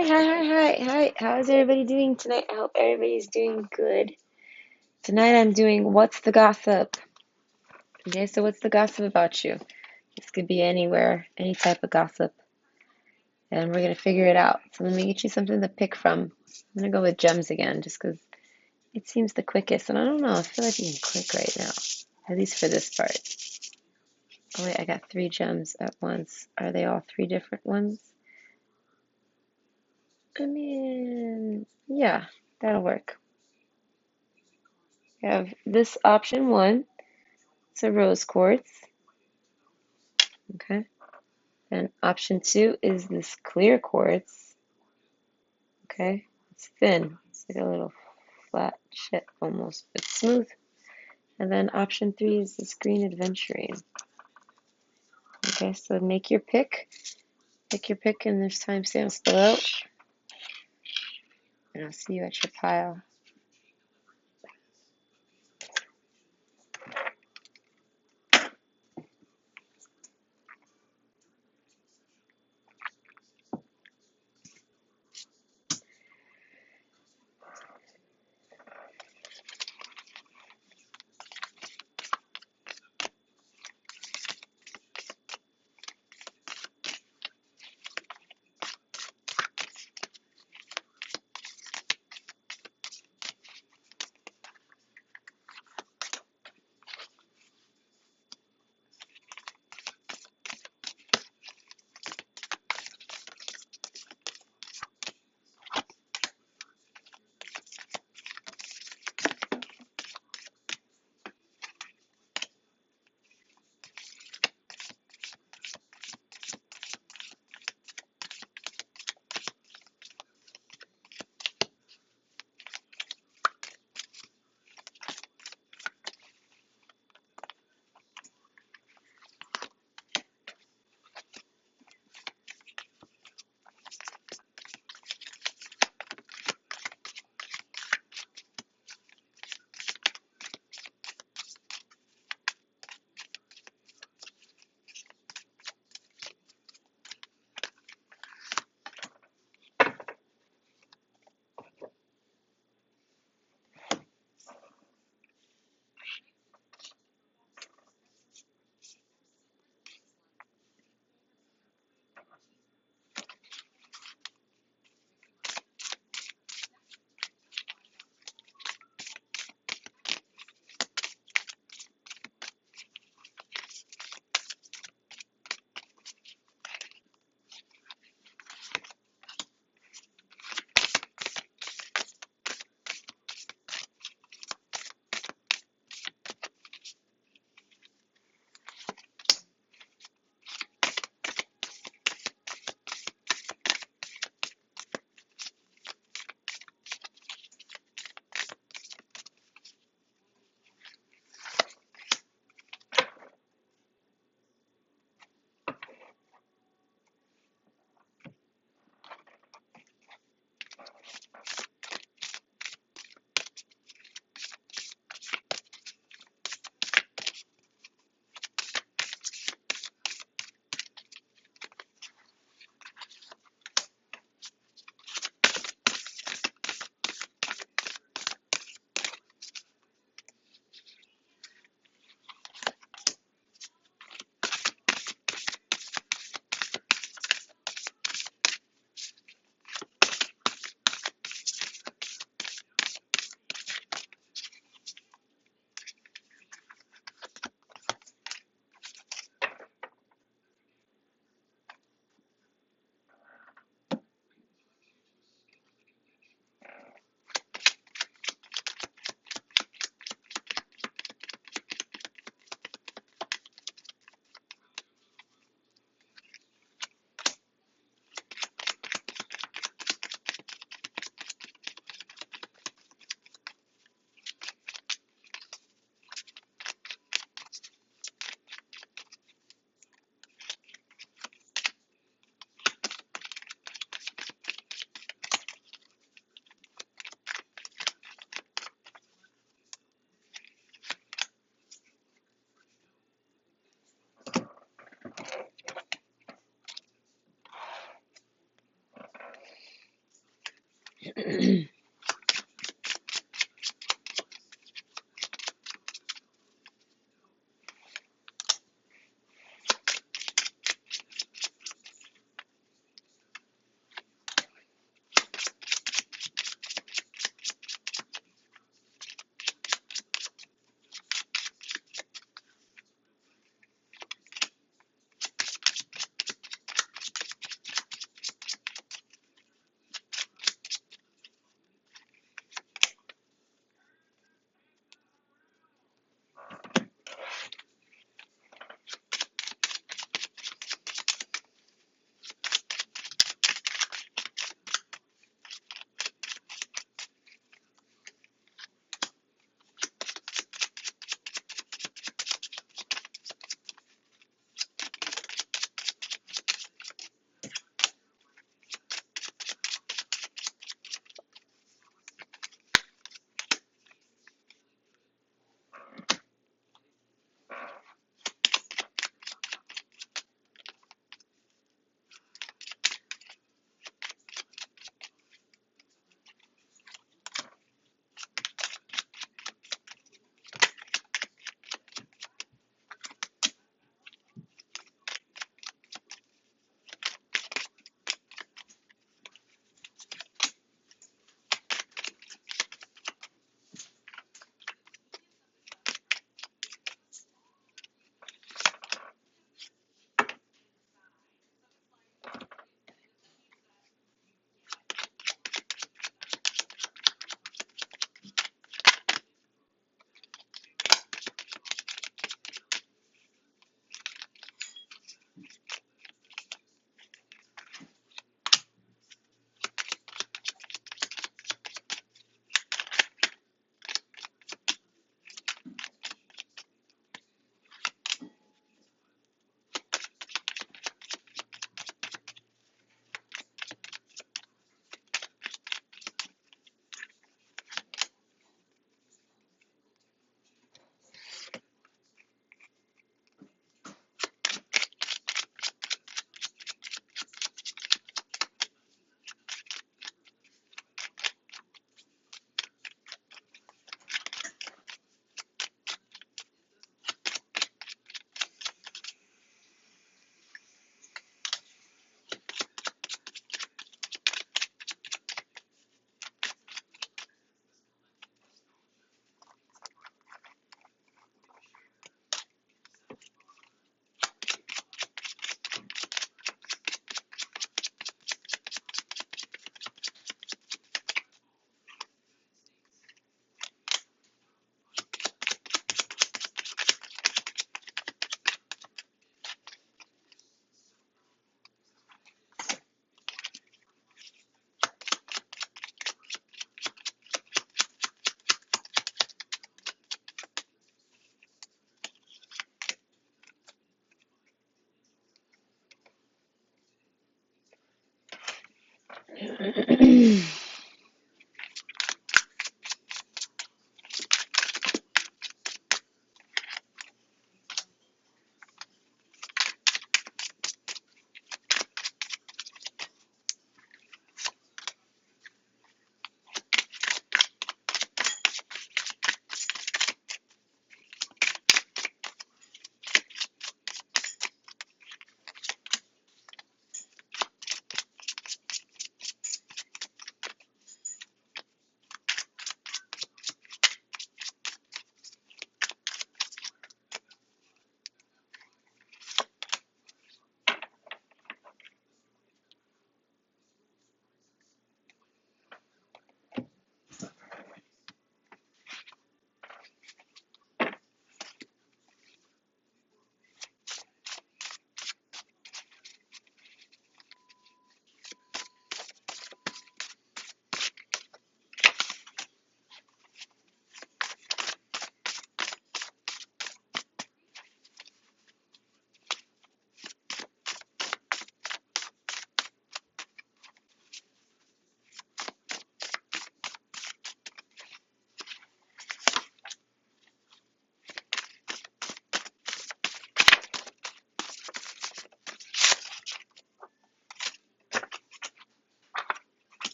Hi. How's everybody doing tonight? I hope everybody's doing good. Tonight I'm doing What's the Gossip? Okay, so what's the gossip about you? This could be anywhere, any type of gossip, and we're gonna figure it out. So let me get you something to pick from. I'm gonna go with gems again, just because it seems the quickest, and I don't know, I feel like you can click right now, at least for this part. Oh wait, I got 3 gems at once. Are they all 3 different ones? I mean, yeah, that'll work. We have this option 1. It's a rose quartz. Okay. And option 2 is this clear quartz. Okay. It's thin. It's like a little flat chip almost, but smooth. And then option 3 is this green adventurine. Okay, so make your pick. Pick your pick, and there's timestamps below. And I'll see you at your pile.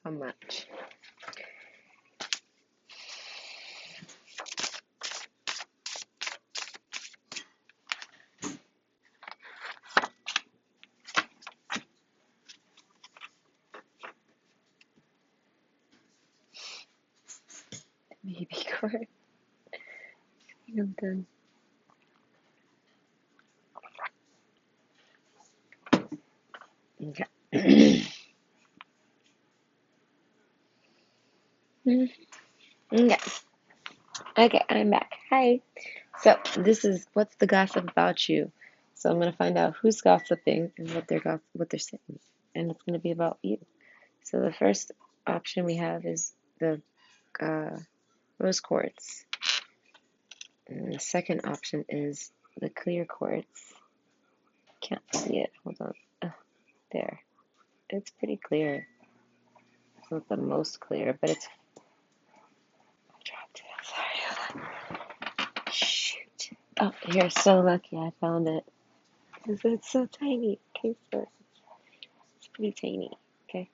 So much. Maybe cord. I'm done. Okay. Okay. Okay, I'm back. Hi. So this is what's the gossip about you. So I'm gonna find out who's gossiping and what they're saying, and it's gonna be about you. So the first option we have is the uh, rose quartz, and the second option is the clear quartz. Can't see it. Hold on. Oh, there. It's pretty clear. It's not the most clear, but it's. I dropped it. Sorry. Hold on. Shoot. Oh, you're so lucky. I found it. It's so tiny. Okay, so it's pretty tiny. Okay.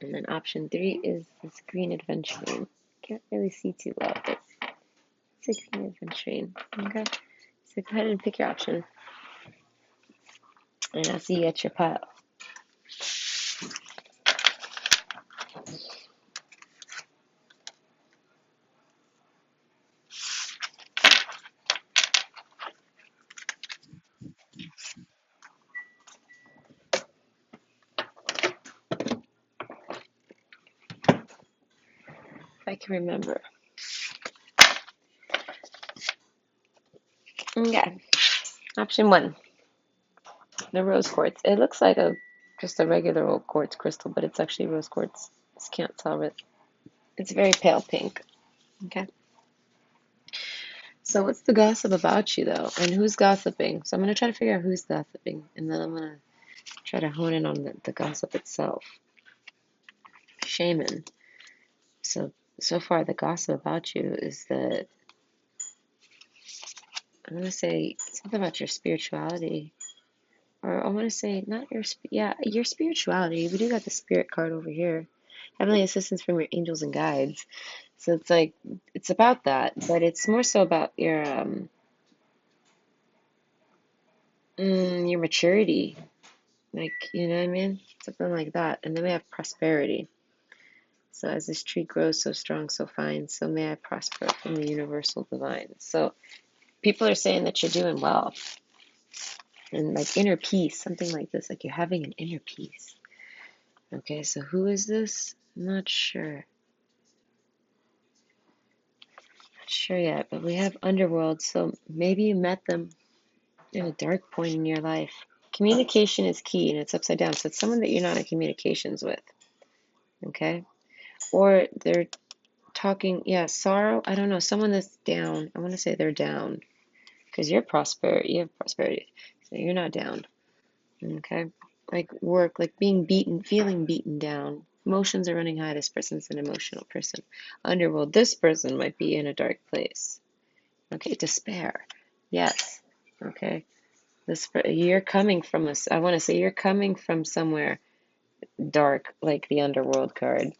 And then option 3 is this green adventurine. Can't really see too well, but it's a green adventurine. Okay. So go ahead and pick your option. And I'll see you at your pile. If I can remember. Okay. Option 1, the rose quartz. It looks like just a regular old quartz crystal, but it's actually rose quartz. Just can't tell it. It's very pale pink. Okay. So what's the gossip about you though? And who's gossiping? So I'm gonna try to figure out who's gossiping, and then I'm gonna try to hone in on the gossip itself. Shaman. So far the gossip about you is that I'm gonna say something about your spirituality, or I want to say not your spirituality. We do got the spirit card over here, heavenly assistance from your angels and guides. So it's like it's about that, but it's more so about your maturity, like you know what I mean, something like that. And then we have prosperity. So as this tree grows so strong, so fine, so may I prosper from the universal divine. So people are saying that you're doing well. And like inner peace, something like this, like you're having an inner peace. Okay, so who is this? I'm not sure. Not sure yet, but we have underworld, so maybe you met them in a dark point in your life. Communication is key, and it's upside down, so it's someone that you're not in communications with. Okay, or they're talking, yeah, sorrow. I don't know, someone that's down. I want to say they're down because you're prosperity. You have prosperity, so you're not down. Okay, like work, like being beaten, feeling beaten down. Emotions are running high. This person's an emotional person. Underworld, this person might be in a dark place. Okay, despair. Yes. Okay, you're coming from us. I want to say you're coming from somewhere dark, like the underworld card.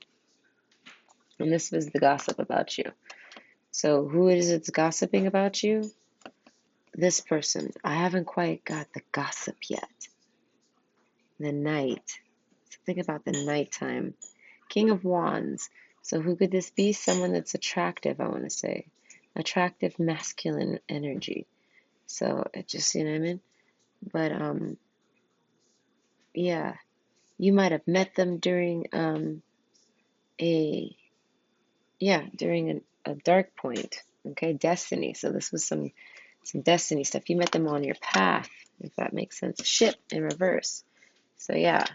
And this was the gossip about you. So who is it's gossiping about you? This person. I haven't quite got the gossip yet. The night. So think about the nighttime. King of Wands. So who could this be? Someone that's attractive, I want to say. Attractive masculine energy. So it just, you know what I mean? But yeah, You might have met them during a during a dark point. Okay, destiny. So this was some destiny stuff. You met them on your path, if that makes sense. Ship in reverse. So yeah,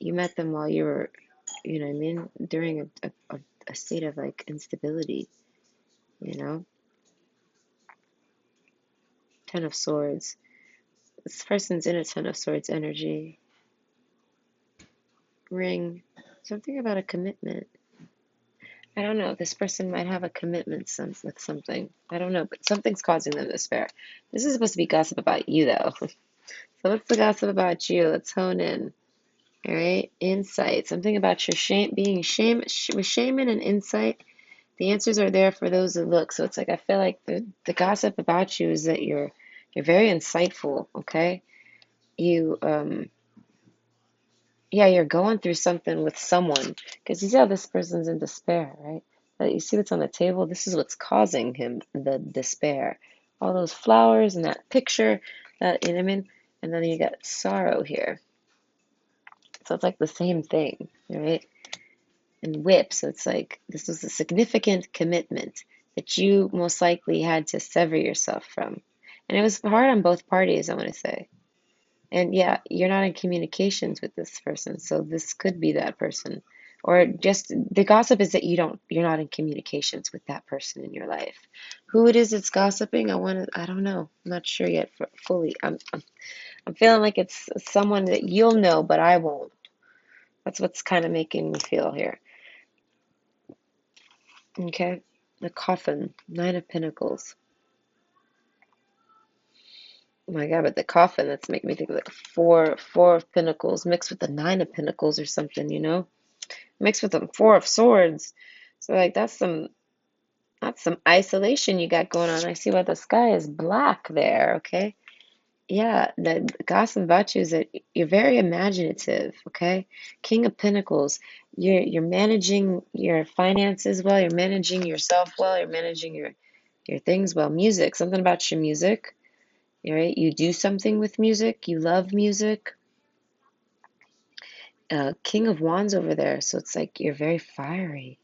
you met them while you were, you know what I mean, during a state of like instability, you know. Ten of Swords. This person's in a Ten of Swords energy. Ring. Something about a commitment. I don't know. This person might have a commitment with something. I don't know, but something's causing them despair. This is supposed to be gossip about you, though. So what's the gossip about you? Let's hone in. All right, insight. Something about your shame, being shame, with shame and insight. The answers are there for those that look. So it's like I feel like the gossip about you is that you're very insightful. Okay, you yeah, you're going through something with someone because you see how this person's in despair, right? But you see what's on the table. This is what's causing him the despair. All those flowers and that picture, that you know what I mean. And then you got sorrow here. So it's like the same thing, right? And whip. So it's like this was a significant commitment that you most likely had to sever yourself from. And it was hard on both parties, I want to say. And yeah, you're not in communications with this person, so this could be that person. Or just the gossip is that you're not in communications with that person in your life. Who it is that's gossiping, I don't know. I'm not sure yet fully. I'm feeling like it's someone that you'll know, but I won't. That's what's kind of making me feel here. Okay, the coffin, Nine of Pentacles. Oh my God, but the coffin, that's making me think of like four of Pentacles mixed with the Nine of Pentacles or something, you know? Mixed with the Four of Swords. So like that's some isolation you got going on. I see why the sky is black there, okay? Yeah, the gossip about you is that you're very imaginative, okay? King of Pentacles. You're managing your finances well, you're managing yourself well, you're managing your things well. Music, something about your music. Right? You do something with music, you love music. King of Wands over there, so it's like you're very fiery,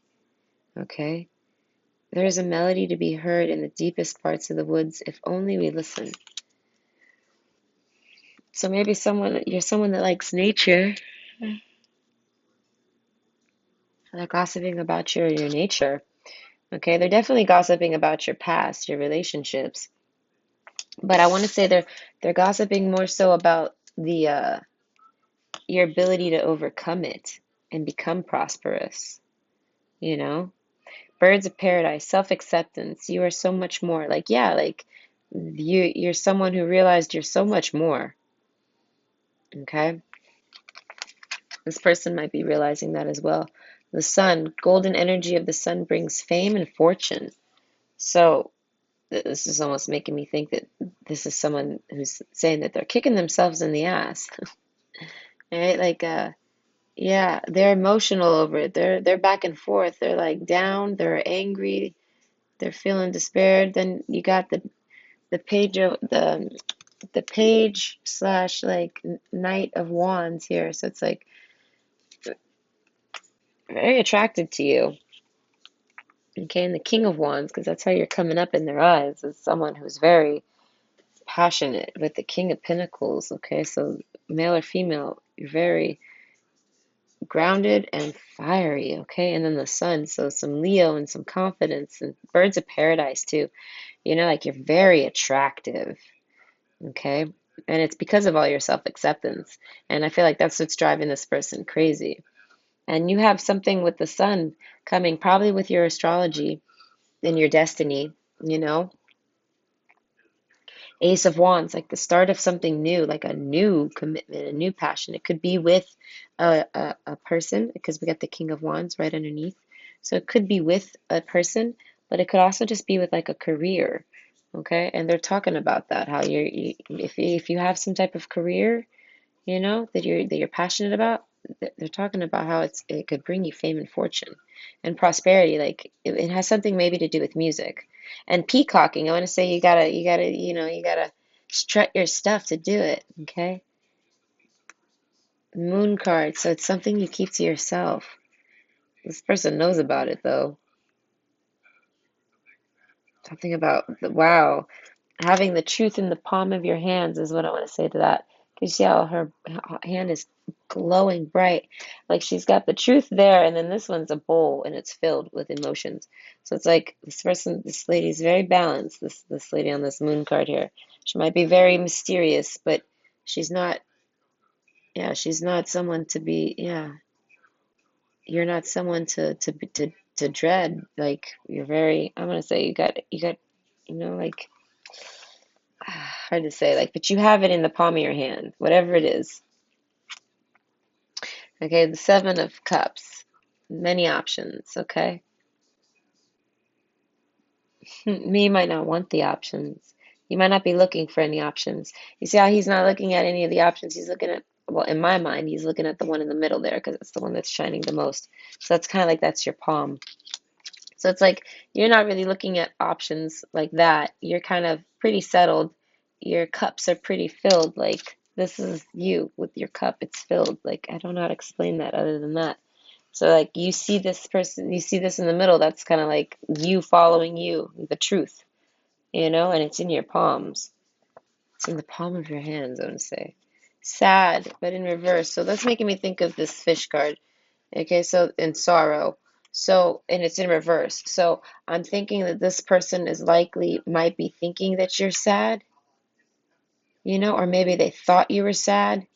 okay? There is a melody to be heard in the deepest parts of the woods if only we listen. So maybe you're someone that likes nature. They're gossiping about your nature, okay? They're definitely gossiping about your past, your relationships. But I want to say they're gossiping more so about the your ability to overcome it and become prosperous, you know? Birds of paradise, self-acceptance. You are so much more. Like, yeah, like you're someone who realized you're so much more. Okay? This person might be realizing that as well. The sun, golden energy of the sun brings fame and fortune. So this is almost making me think that this is someone who's saying that they're kicking themselves in the ass. Right? Like yeah, they're emotional over it. They're back and forth. They're like down, they're angry, they're feeling despaired. Then you got the page of the page slash like Knight of Wands here. So it's like very attracted to you. Okay, and the King of Wands, because that's how you're coming up in their eyes, as someone who's very passionate with the King of Pentacles. Okay, so male or female, you're very grounded and fiery. Okay, and then the Sun, so some Leo and some confidence and birds of paradise too. You know, like you're very attractive. Okay, and it's because of all your self-acceptance. And I feel like that's what's driving this person crazy. And you have something with the Sun coming, probably with your astrology and your destiny, you know. Ace of Wands, like the start of something new, like a new commitment, a new passion. It could be with a person, because we got the King of Wands right underneath. So it could be with a person, but it could also just be with like a career. Okay, and they're talking about that, how if you have some type of career, you know, that you're passionate about, they're talking about how it could bring you fame and fortune and prosperity. Like it has something maybe to do with music and peacocking. I want to say you gotta strut your stuff to do it. Okay, Moon card. So it's something you keep to yourself. This person knows about it though. Something about wow. Having the truth in the palm of your hands is what I want to say to that. Because see how her hand is glowing bright. Like she's got the truth there, and then this one's a bowl and it's filled with emotions. So it's like this person, this lady's very balanced, this lady on this moon card here. She might be very mysterious, but she's not, yeah, she's not someone to be, yeah, you're not someone to dread. Like you're very, I'm gonna say you got, like hard to say, like, but you have it in the palm of your hand, whatever it is. Okay, the Seven of Cups, many options. Okay, me might not want the options. You might not be looking for any options. You see how he's not looking at any of the options. He's looking at, well, in my mind, he's looking at the one in the middle there because it's the one that's shining the most. So that's kind of like that's your palm. So it's like you're not really looking at options like that. You're kind of pretty settled. Your cups are pretty filled. Like this is you with your cup. It's filled. Like I don't know how to explain that other than that. So like you see this person, you see this in the middle. That's kind of like you following you, the truth, and it's in your palms. It's in the palm of your hands, I want to say. Sad, but in reverse. So that's making me think of this fish card. Okay, so in sorrow. So, and it's in reverse. So I'm thinking that this person is likely might be thinking that you're sad, or maybe they thought you were sad,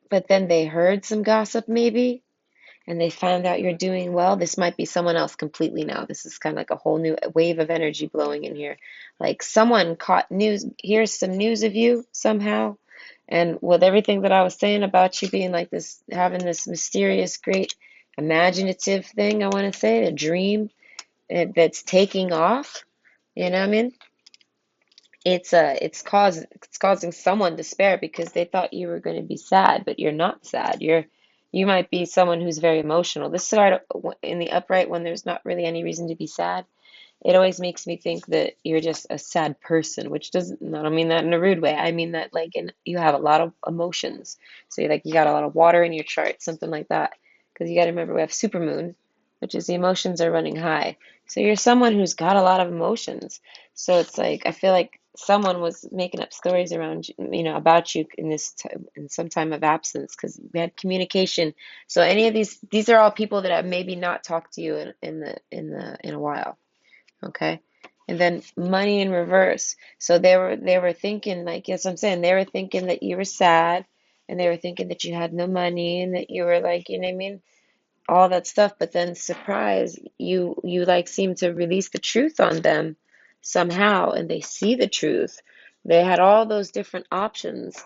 but then they heard some gossip maybe, and they found out you're doing well. This might be someone else completely now. This is kind of like a whole new wave of energy blowing in here. Like someone caught news, here's some news of you somehow. And with everything that I was saying about you being like this, having this mysterious, great, imaginative thing, I want to say, a dream that's taking off, you know what I mean? It's causing someone despair because they thought you were going to be sad, but you're not sad. You might be someone who's very emotional. This card in the upright when there's not really any reason to be sad, it always makes me think that you're just a sad person, which doesn't, I don't mean that in a rude way. I mean that like you have a lot of emotions. So you got a lot of water in your chart, something like that. Because you got to remember we have supermoon, which is the emotions are running high. So you're someone who's got a lot of emotions. So it's like I feel like someone was making up stories around about you in this in some time of absence because we had communication. So any of these are all people that have maybe not talked to you in a while. Okay. And then money in reverse. So they were thinking like, yes, I'm saying they were thinking that you were sad and they were thinking that you had no money and that you were like, you know what I mean? All that stuff. But then surprise, you like seem to release the truth on them somehow and they see the truth. They had all those different options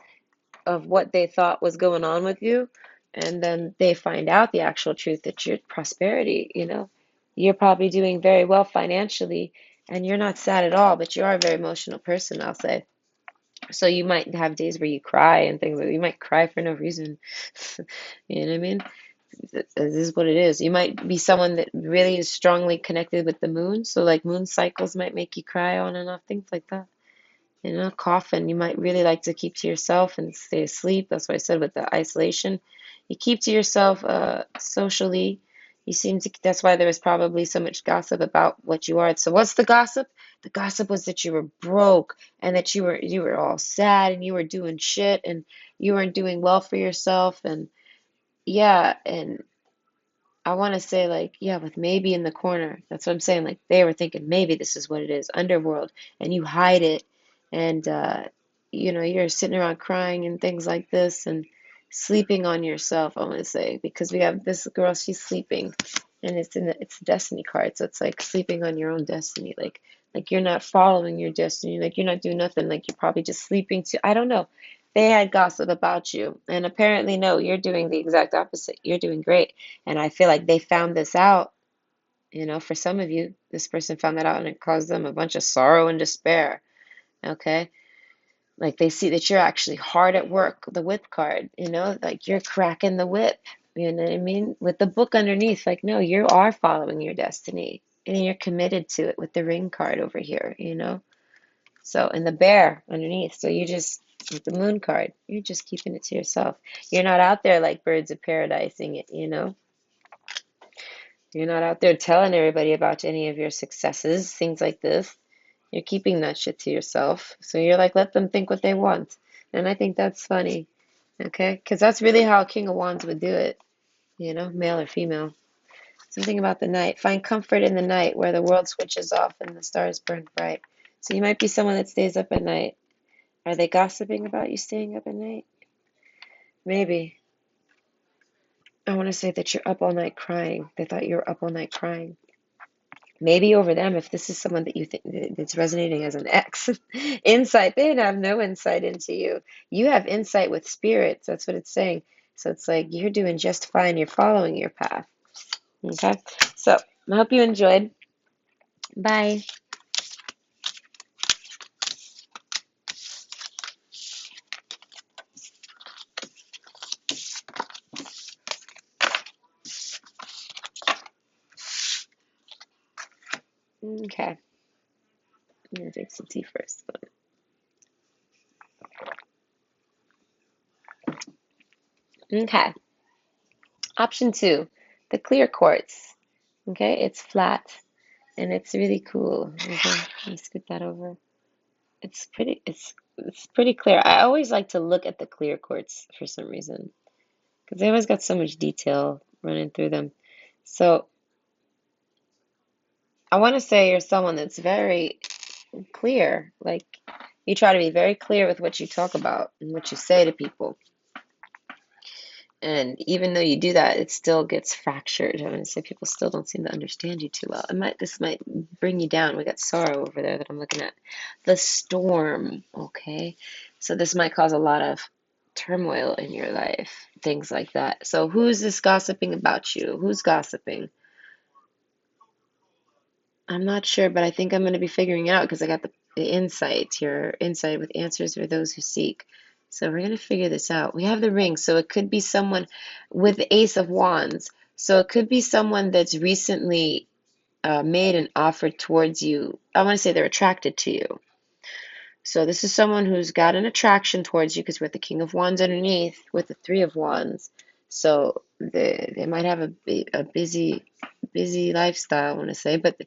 of what they thought was going on with you, and then they find out the actual truth that you're prosperity, you're probably doing very well financially, and you're not sad at all, but you are a very emotional person, I'll say. So you might have days where you cry and things like you might cry for no reason. You know what I mean? This is what it is. You might be someone that really is strongly connected with the moon, so like moon cycles might make you cry on and off, things like that. Coffin, you might really like to keep to yourself and stay asleep. That's what I said with the isolation. You keep to yourself socially. You seem to, that's why there was probably so much gossip about what you are. So what's the gossip? The gossip was that you were broke and that you were all sad and you were doing shit and you weren't doing well for yourself. And yeah, and I want to say, like, yeah, with maybe in the corner. That's what I'm saying. Like, they were thinking maybe this is what it is, underworld, and you hide it, and you're sitting around crying and things like this, and sleeping on yourself. I want to say because we have this girl, she's sleeping, and it's a destiny card, so it's like sleeping on your own destiny, like you're not following your destiny, like you're not doing nothing, like you're probably just sleeping too. I don't know. They had gossip about you, and apparently, no, you're doing the exact opposite. You're doing great. And I feel like they found this out, for some of you, this person found that out and it caused them a bunch of sorrow and despair. Okay. Like they see that you're actually hard at work, the whip card, like you're cracking the whip, you know what I mean? With the book underneath, like, no, you are following your destiny and you're committed to it with the ring card over here. So, and the bear underneath. So you just, With the moon card, you're just keeping it to yourself. You're not out there like birds of paradising it, you know? You're not out there telling everybody about any of your successes, things like this. You're keeping that shit to yourself. So you're like, let them think what they want. And I think that's funny, okay? Because that's really how a King of Wands would do it, you know, male or female. Something about the night. Find comfort in the night where the world switches off and the stars burn bright. So you might be someone that stays up at night. Are they gossiping about you staying up at night? Maybe. I want to say that you're up all night crying. They thought you were up all night crying. Maybe over them, if this is someone that you think that's resonating as an ex. Insight, they have no insight into you. You have insight with spirits. That's what it's saying. So it's like you're doing just fine. You're following your path. Okay? So I hope you enjoyed. Bye. Okay. I'm going to drink some tea first. Okay. Option 2, the clear quartz. Okay, it's flat and it's really cool. Okay, let me scoot that over. It's pretty clear. I always like to look at the clear quartz for some reason because they always got so much detail running through them. So I want to say you're someone that's very clear. Like you try to be very clear with what you talk about and what you say to people. And even though you do that, it still gets fractured. I want to say people still don't seem to understand you too well. This might bring you down. We got sorrow over there that I'm looking at. The storm, okay? So this might cause a lot of turmoil in your life, things like that. So who's this gossiping about you? Who's gossiping? I'm not sure, but I think I'm going to be figuring it out because I got the insight here. Insight with answers for those who seek. So we're going to figure this out. We have the ring, so it could be someone with the Ace of Wands. So it could be someone that's recently made an offer towards you. I want to say they're attracted to you. So this is someone who's got an attraction towards you because with the King of Wands underneath, with the Three of Wands. So they might have a busy lifestyle, I want to say, but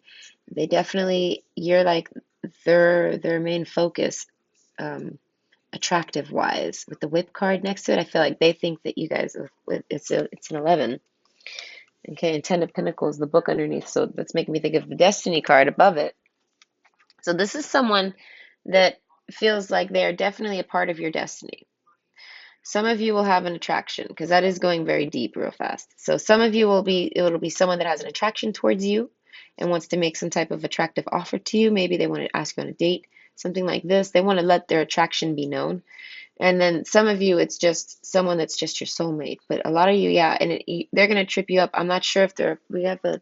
they definitely, you're like their main focus, attractive wise. With the whip card next to it, I feel like they think that you guys, it's an 11. Okay, and 10 of Pentacles, the book underneath. So that's making me think of the Destiny card above it. So this is someone that feels like they are definitely a part of your destiny. Some of you will have an attraction because that is going very deep real fast. So some of you it'll be someone that has an attraction towards you and wants to make some type of attractive offer to you. Maybe they want to ask you on a date, something like this. They want to let their attraction be known. And then some of you, it's just someone that's just your soulmate. But a lot of you, yeah, and they're going to trip you up. I'm not sure if we have the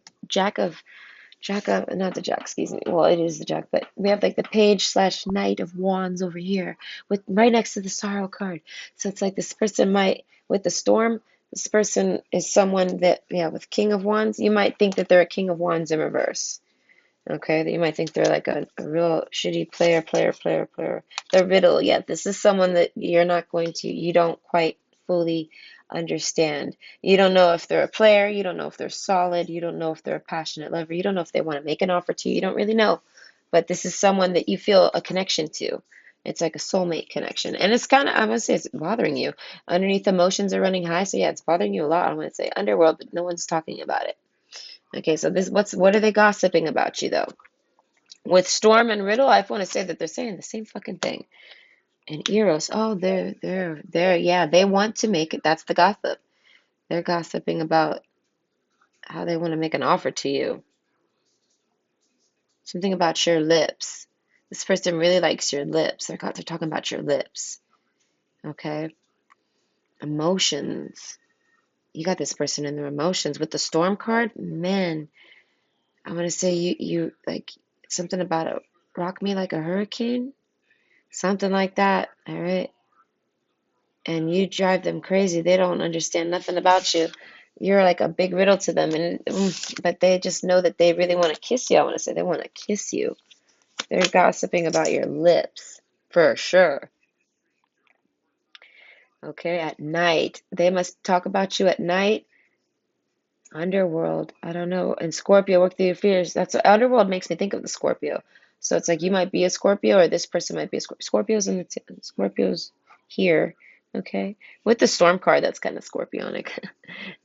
not the Jack, excuse me. Well, it is the Jack, but we have like the Page/Knight of Wands over here with right next to the Sorrow card. So it's like this person might, with the Storm, this person is someone that, yeah, with King of Wands, you might think that they're a King of Wands in reverse. Okay, that you might think they're like a real shitty player. The riddle, yeah, this is someone that you don't quite fully understand. You don't know if they're a player, you don't know if they're solid, you don't know if they're a passionate lover, you don't know if they want to make an offer to you, you don't really know. But this is someone that you feel a connection to. It's like a soulmate connection. And it's kind of, I must say, it's bothering you. Underneath, emotions are running high, so yeah, it's bothering you a lot. I want to say underworld, but no one's talking about it. Okay, so what are they gossiping about you though? With Storm and Riddle, I want to say that they're saying the same fucking thing. And Eros, oh, yeah, they want to make it. That's the gossip. They're gossiping about how they want to make an offer to you. Something about your lips. This person really likes your lips. They're talking about your lips. Okay. Emotions. You got this person in their emotions. With the Storm card, man, I'm gonna say you like something about it. Rock me like a hurricane. Something like that. All right. And you drive them crazy. They don't understand nothing about you. You're like a big riddle to them, but they just know that they really want to kiss you. I want to say they want to kiss you. They're gossiping about your lips for sure. Okay, at night. They must talk about you at night. Underworld, I don't know. And Scorpio, work through your fears. That's Underworld makes me think of the Scorpio. So it's like you might be a Scorpio, or this person might be a Scorpio. Scorpios here, okay. With the Storm card, that's kind of Scorpionic.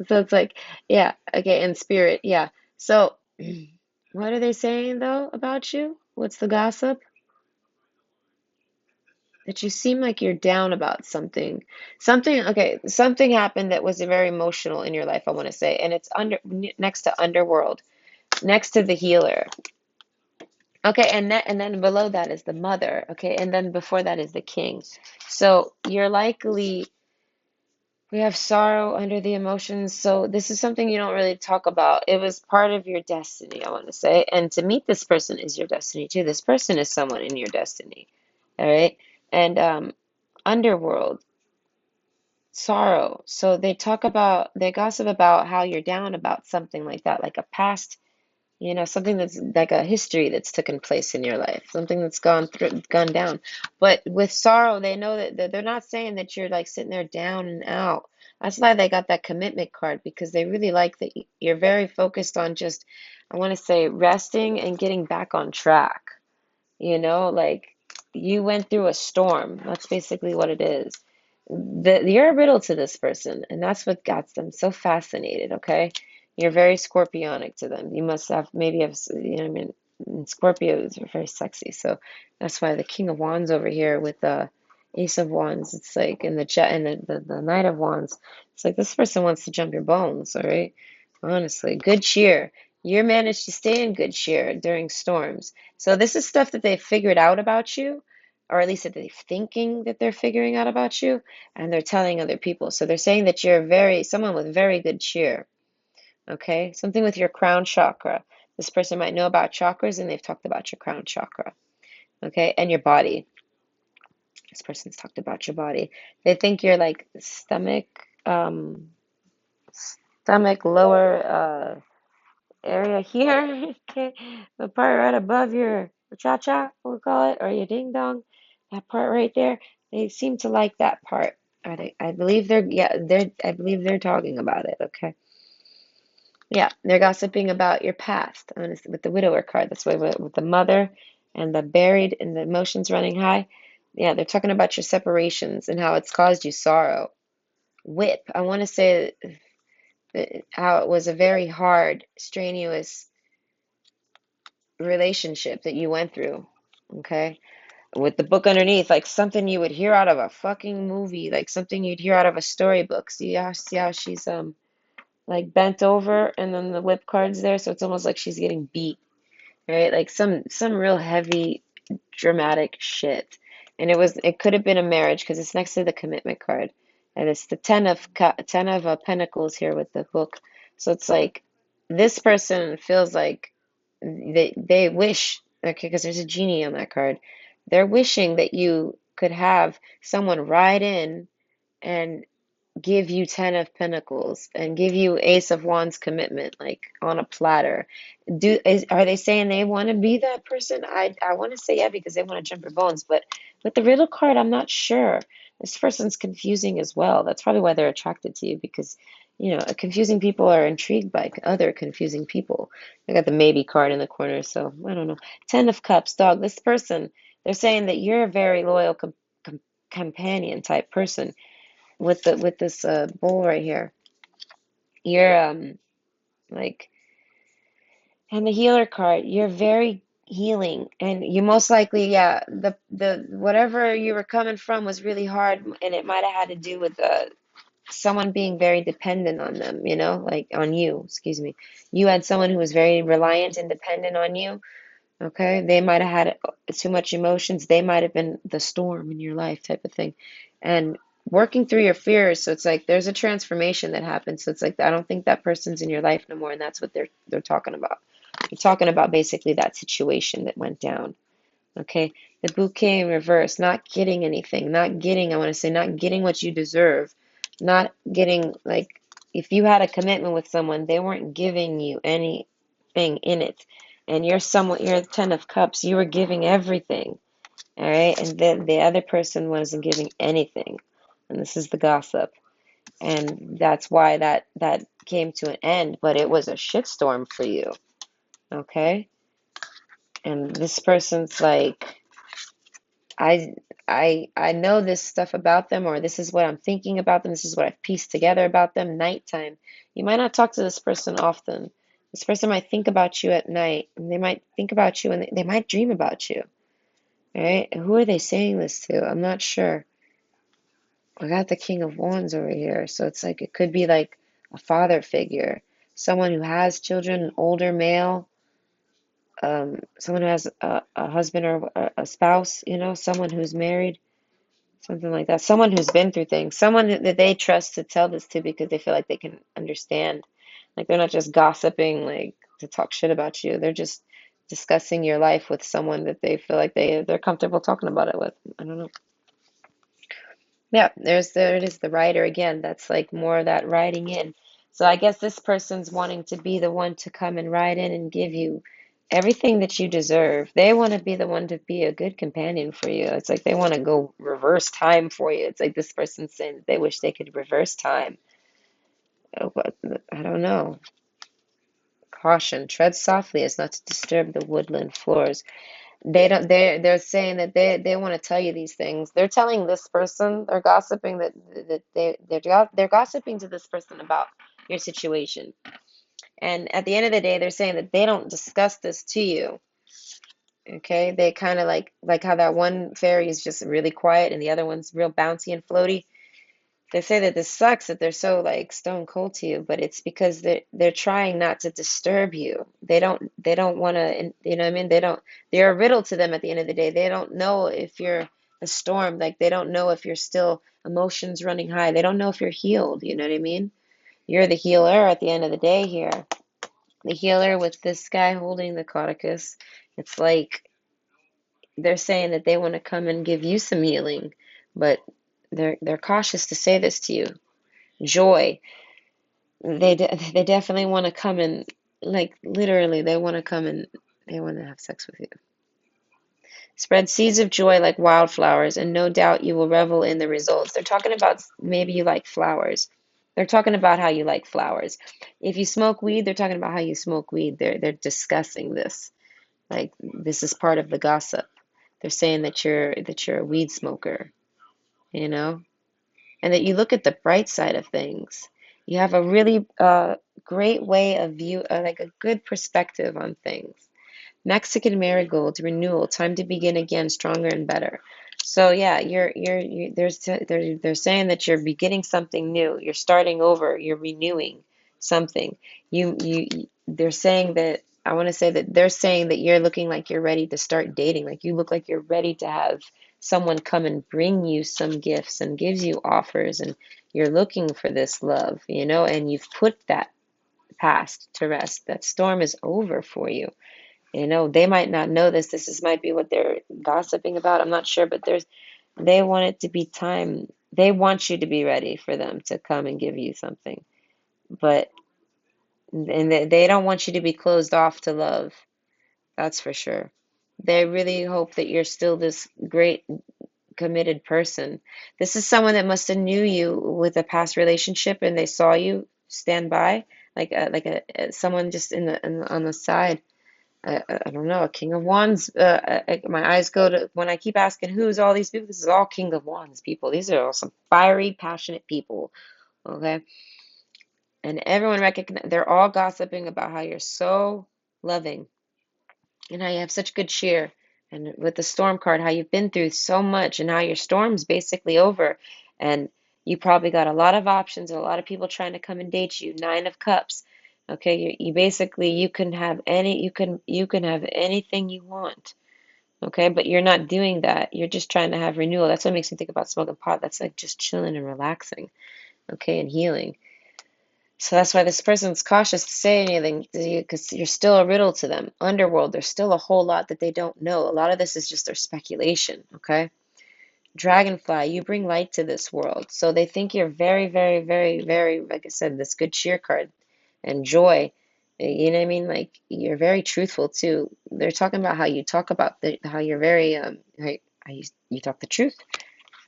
So it's like, yeah, okay. And Spirit, yeah. So, what are they saying though about you? What's the gossip? That you seem like you're down about something. Okay, something happened that was very emotional in your life, I want to say, and it's next to Underworld, next to the healer. Okay, and then below that is the mother, okay, and then before that is the king. So you're likely we have sorrow under the emotions. So this is something you don't really talk about. It was part of your destiny, I want to say. And to meet this person is your destiny too. This person is someone in your destiny. All right. And underworld, sorrow. So they gossip about how you're down about something like that, like a past, something that's like a history that's taken place in your life, something that's gone down. But with sorrow, they know that they're not saying that you're like sitting there down and out. That's why they got that commitment card, because they really like that you're very focused on just, I want to say, resting and getting back on track. Like you went through a storm. That's basically what it is. You're a riddle to this person, and that's what got them so fascinated, okay? You're very scorpionic to them. You must have maybe have, I mean, Scorpios are very sexy, so that's why the King of Wands over here with the Ace of Wands, it's like in the chat and the Knight of Wands, it's like this person wants to jump your bones, all right? Honestly, good cheer. You managed to stay in good cheer during storms. So this is stuff that they've figured out about you, or at least that they're thinking that they're figuring out about you, and they're telling other people. So they're saying that you're someone with very good cheer. Okay, something with your crown chakra. This person might know about chakras, and they've talked about your crown chakra. Okay, and your body. This person's talked about your body. They think you're like stomach lower area here. Okay, the part right above your cha-cha, we'll call it, or your ding-dong, that part right there. They seem to like that part. I believe I believe they're talking about it. Okay. Yeah, they're gossiping about your past. With the widower card, that's why with the mother and the buried and the emotions running high. Yeah, they're talking about your separations and how it's caused you sorrow. Whip, I want to say how it was a very hard, strenuous relationship that you went through. Okay. With the book underneath, like something you would hear out of a fucking movie, like something you'd hear out of a storybook. See how she's like bent over and then the whip card's there, so it's almost like she's getting beat, right? Like some real heavy dramatic shit. And it could have been a marriage because it's next to the commitment card. And it's the 10 of pentacles here with the book. So it's like this person feels like they wish, okay, because there's a genie on that card. They're wishing that you could have someone ride in and give you 10 of pentacles and give you ace of wands commitment, like on a platter. Are they saying they want to be that person? I want to say yeah, because they want to jump your bones, but with the riddle card, I'm not sure. This person's confusing as well. That's probably why they're attracted to you, because confusing people are intrigued by other confusing people. I got the maybe card in the corner, so I don't know. 10 of cups, dog. This person, they're saying that you're a very loyal companion type person with this bowl right here. You're like, and the healer card, you're very healing, and you most likely, yeah, the whatever you were coming from was really hard, and it might have had to do with someone being very dependent on them, like on you, excuse me. You had someone who was very reliant and dependent on you. Okay, they might have had too much emotions. They might have been the storm in your life, type of thing. And working through your fears, so it's like there's a transformation that happens. So it's like I don't think that person's in your life no more, and that's what they're talking about. They're talking about basically that situation that went down. Okay, the bouquet in reverse, not getting anything, I want to say, not getting what you deserve, not getting, like, if you had a commitment with someone, they weren't giving you anything in it. And you're 10 of cups, you were giving everything, all right? And then the other person wasn't giving anything, and this is the gossip. And that's why that came to an end, but it was a shitstorm for you, okay? And this person's like, I I know this stuff about them, or this is what I'm thinking about them, this is what I've pieced together about them. Nighttime. You might not talk to this person often. This person might think about you at night, and they might think about you, and they might dream about you. All right? Who are they saying this to? I'm not sure. I got the King of Wands over here, so it's like it could be like a father figure, someone who has children, an older male, someone who has a husband or a spouse, someone who's married, something like that. Someone who's been through things, someone that they trust to tell this to because they feel like they can understand. Like they're not just gossiping, like to talk shit about you. They're just discussing your life with someone that they feel like they're comfortable talking about it with. I don't know. Yeah, there it is, the writer again. That's like more of that writing in. So I guess this person's wanting to be the one to come and write in and give you everything that you deserve. They want to be the one to be a good companion for you. It's like they want to go reverse time for you. It's like this person's saying that they wish they could reverse time. But I don't know. Caution, tread softly as not to disturb the woodland floors. They don't. They're saying that they want to tell you these things. They're telling this person. They're gossiping that they're gossiping to this person about your situation. And at the end of the day, they're saying that they don't discuss this to you. Okay, they kind of like how that one fairy is just really quiet and the other one's real bouncy and floaty. They say that this sucks that they're so like stone cold to you, but it's because they're trying not to disturb you. They don't want to, you know what I mean? They're a riddle to them at the end of the day. They don't know if you're a storm, like they don't know if you're still emotions running high. They don't know if you're healed, you know what I mean? You're the healer at the end of the day here. The healer with this guy holding the caucus. It's like they're saying that they want to come and give you some healing, but they're cautious to say this to you. Joy. They definitely want to come and like literally they want to come and they want to have sex with you. Spread seeds of joy like wildflowers, and no doubt you will revel in the results. They're talking about maybe you like flowers. They're talking about how you like flowers. If you smoke weed, they're talking about how you smoke weed. They're discussing this. Like this is part of the gossip. They're saying that you're a weed smoker, you know? And that you look at the bright side of things. You have a really great way of view, like a good perspective on things. Mexican marigold renewal, time to begin again, stronger and better. So yeah, they're saying that you're beginning something new. You're starting over. You're renewing something. They're saying that I want to say that they're saying that you're looking like you're ready to start dating. Like you look like you're ready to have someone come and bring you some gifts and gives you offers, and you're looking for this love, and you've put that past to rest. That storm is over for you. They might not know this. Might be what they're gossiping about. I'm not sure, but they want it to be time. They want you to be ready for them to come and give you something. But and they don't want you to be closed off to love. That's for sure. They really hope that you're still this great committed person. This is someone that must have knew you with a past relationship and they saw you stand by like someone just on the side. I don't know, a King of Wands. My eyes go to when I keep asking who's all these people. This is all King of Wands people. These are all some fiery, passionate people. Okay, and everyone recognize they're all gossiping about how you're so loving and how you have such good cheer. And with the storm card, how you've been through so much and how your storm's basically over. And you probably got a lot of options and a lot of people trying to come and date you. Nine of Cups. Okay, you basically you can have anything you want. Okay, but you're not doing that. You're just trying to have renewal. That's what makes me think about smoking pot. That's like just chilling and relaxing, okay, and healing. So that's why this person's cautious to say anything to you because you're still a riddle to them. Underworld, there's still a whole lot that they don't know. A lot of this is just their speculation, okay? Dragonfly, you bring light to this world. So they think you're very, very, very, very, like I said, this good cheer card and joy. You know what I mean? Like you're very truthful too. They're talking about how you talk about how you're very, how you talk the truth.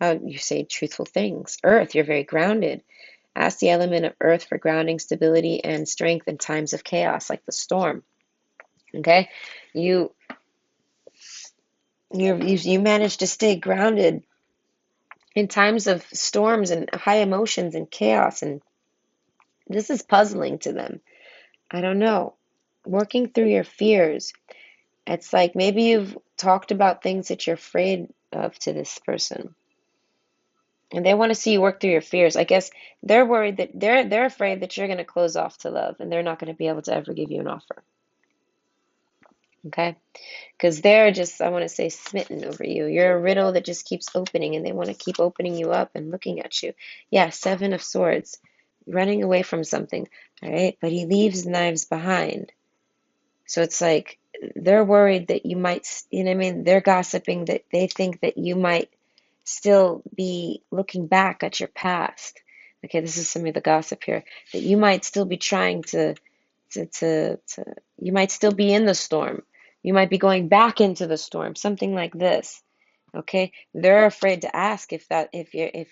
how you say truthful things. Earth, you're very grounded. Ask the element of earth for grounding, stability, and strength in times of chaos, like the storm. Okay, you you manage to stay grounded in times of storms and high emotions and chaos, and this is puzzling to them. I don't know. Working through your fears. It's like maybe you've talked about things that you're afraid of to this person. And they want to see you work through your fears. I guess they're worried that they're afraid that you're going to close off to love and they're not going to be able to ever give you an offer. Okay? Because they're just, I want to say, smitten over you. You're a riddle that just keeps opening and they want to keep opening you up and looking at you. Yeah, Seven of Swords, running away from something. All right? But he leaves knives behind. So it's like they're worried that you might, you know what I mean? They're gossiping that they think that you might still be looking back at your past. Okay, this is some of the gossip here. That you might still be trying to you might still be in the storm. You might be going back into the storm, something like this. Okay, they're afraid to ask if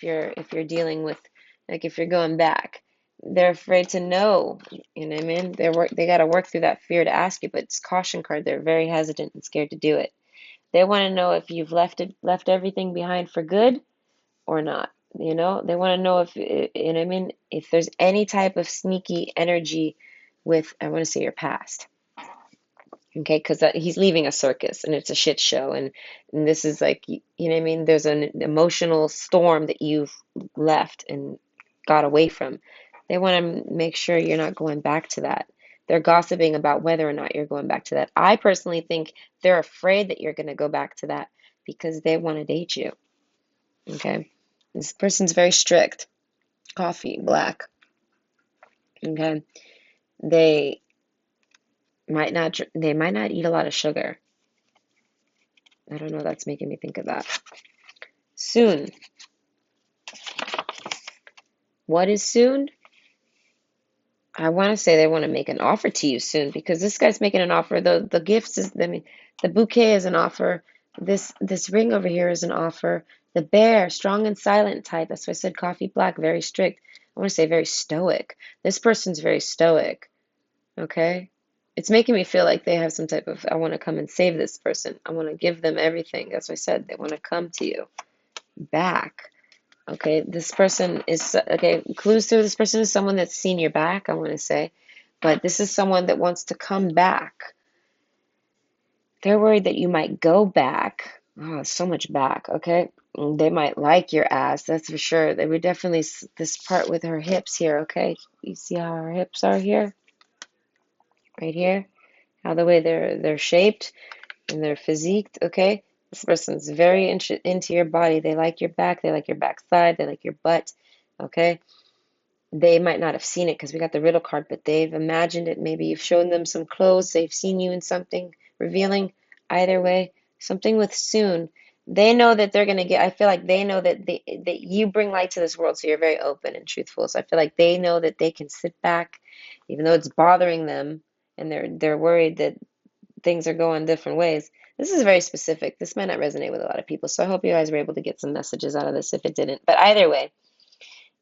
you're dealing with, like, if you're going back. They're afraid to know. You know what I mean? They got to work through that fear to ask you, but it's caution card. They're very hesitant and scared to do it. They want to know if you've left everything behind for good or not. You know, they want to know if, you know what I mean, if there's any type of sneaky energy with, I want to say, your past. Okay, because he's leaving a circus and it's a shit show, and this is like, you know what I mean, there's an emotional storm that you've left and got away from. They want to make sure you're not going back to that. They're gossiping about whether or not you're going back to that. I personally think they're afraid that you're going to go back to that because they want to date you. Okay, this person's very strict. Coffee, black. Okay, they they might not eat a lot of sugar. I don't know, that's making me think of that. Soon. What is soon? I want to say they want to make an offer to you soon because this guy's making an offer. The gifts is, I mean, the bouquet is an offer. This ring over here is an offer. The bear, strong and silent type. That's why I said coffee black, very strict. I want to say very stoic. This person's very stoic. Okay? It's making me feel like they have some type of, I want to come and save this person. I want to give them everything. That's what I said. They want to come to you back. Okay, this person is, okay, clues to this person is someone that's seen your back, I want to say, but this is someone that wants to come back. They're worried that you might go back. Oh, so much back, okay? They might like your ass, that's for sure. They would definitely, this part with her hips here, okay? You see how her hips are here? Right here? How the way they're shaped and they're physiqued, okay? This person's very into your body. They like your back, they like your backside, they like your butt, okay? They might not have seen it because we got the riddle card, but they've imagined it. Maybe you've shown them some clothes, they've seen you in something revealing. Either way, something with soon. They know that they're gonna get. I feel like they know that you bring light to this world, so you're very open and truthful. So I feel like they know that they can sit back, even though it's bothering them, and they're worried that things are going different ways. This is very specific. This might not resonate with a lot of people, so I hope you guys were able to get some messages out of this if it didn't. But either way,